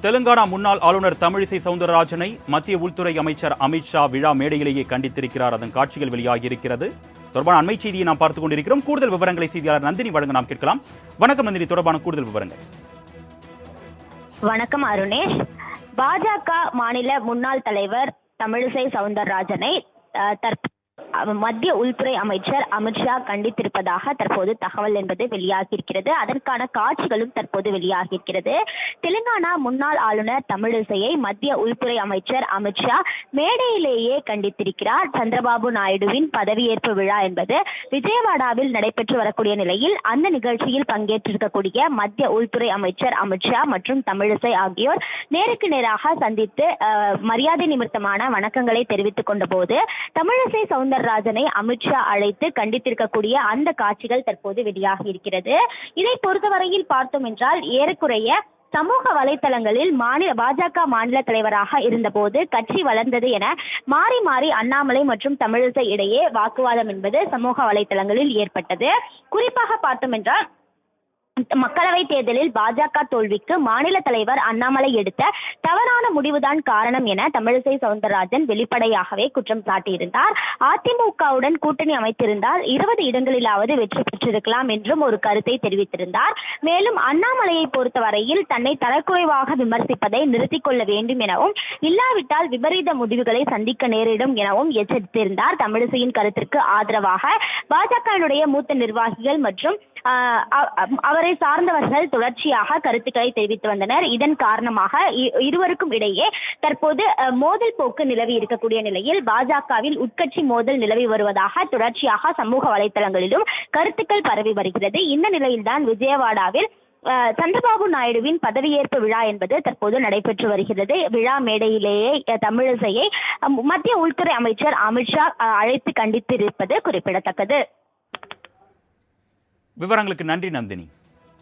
தெலுங்கானா முன்னாள் ஆளுநர் தமிழிசை சவுந்தரராஜனை மத்திய உள்துறை அமைச்சர் அமித்ஷா விழா மேடையிலேயே கண்டித்திருக்கிறார். அதன் காட்சிகள் வெளியாகியிருக்கிறது. தொடர்பான அண்மை செய்தியை நாம் பார்த்துக் கொண்டிருக்கிறோம். கூடுதல் விவரங்களை செய்தியாளர் நந்தினி வழங்க நாம் கேட்கலாம். வணக்கம் நந்தினி, தொடர்பான கூடுதல் விவரங்கள். வணக்கம் அருணேஷ். பாஜக மாநில முன்னாள் தலைவர் தமிழிசை சவுந்தரராஜனை மத்திய உள்துறை அமைச்சர் அமித்ஷா கண்டித்திருப்பதாக தற்போது தகவல் என்பது வெளியாகியிருக்கிறது. அதற்கான காட்சிகளும் தற்போது வெளியாகியிருக்கிறது. தெலுங்கானா முன்னாள் ஆளுநர் தமிழிசையை மத்திய உள்துறை அமைச்சர் அமித்ஷா மேடையிலேயே கண்டித்திருக்கிறார். சந்திரபாபு நாயுடுவின் பதவியேற்பு விழா என்பது விஜயவாடாவில் நடைபெற்று வரக்கூடிய நிலையில் அந்த நிகழ்ச்சியில் பங்கேற்றிருக்கக்கூடிய மத்திய உள்துறை அமைச்சர் அமித்ஷா மற்றும் தமிழிசை ஆகியோர் நேருக்கு நேராக சந்தித்து மரியாதை நிமித்தமான வணக்கங்களை தெரிவித்துக் கொண்ட போது தமிழிசை சவுந்தரராஜனை அமித்ஷா அழைத்து கண்டித்திருக்கக்கூடிய அந்த காட்சிகள் தற்போது வெளியாகி இருக்கிறது. இதை பொறுத்தவரையில் பார்த்தோம் என்றால் ஏறக்குறைய சமூக வலைதளங்களில் பாஜக மாநில தலைவராக இருந்தபோது கட்சி வளர்ந்தது என மாறி மாறி அண்ணாமலை மற்றும் தமிழிசை இடையே வாக்குவாதம் என்பது சமூக வலைதளங்களில் ஏற்பட்டது. குறிப்பாக பார்த்தோம் என்றால் மக்களவை தேர்தலில் பாஜக தோல்விக்கு மாநில தலைவர் அண்ணாமலை எடுத்த தவறான முடிவுதான் காரணம் என தமிழிசை சவுந்தரராஜன் வெளிப்படையாகவே குற்றம் சாட்டியிருந்தார். அதிமுகவுடன் கூட்டணி அமைத்திருந்தால் 20 இடங்களிலாவது வெற்றி பெற்றிருக்கலாம் என்றும் ஒரு கருத்தை தெரிவித்திருந்தார். மேலும் அண்ணாமலையை பொறுத்தவரையில் தன்னை தரக்குறைவாக விமர்சிப்பதை நிறுத்திக் கொள்ள வேண்டும் எனவும், இல்லாவிட்டால் விபரீத முடிவுகளை சந்திக்க நேரிடும் எனவும் எச்சரித்திருந்தார். தமிழிசையின் கருத்திற்கு ஆதரவாக பாஜகவினுடைய மூத்த நிர்வாகிகள் மற்றும் அவரை சார்ந்தவர்கள் தொடர்ச்சியாக கருத்துக்களை தெரிவித்து வந்தனர். இதன் காரணமாக இருவருக்கும் இடையே தற்போது மோதல் போக்கு நிலவி இருக்கக்கூடிய நிலையில் பாஜகவில் உட்கட்சி மோதல் நிலவி வருவதாக தொடர்ச்சியாக சமூக வலைதளங்களிலும் கருத்துக்கள் பரவி வருகிறது. இந்த நிலையில்தான் விஜயவாடாவில் சந்திரபாபு நாயுடுவின் பதவியேற்பு விழா என்பது தற்போது நடைபெற்று வருகிறது. விழா மேடையிலேயே தமிழிசையை மத்திய உள்துறை அமைச்சர் அமித்ஷா அழைத்து கண்டித்திருப்பது குறிப்பிடத்தக்கது. விவரங்களுக்கு நன்றி நந்தினி.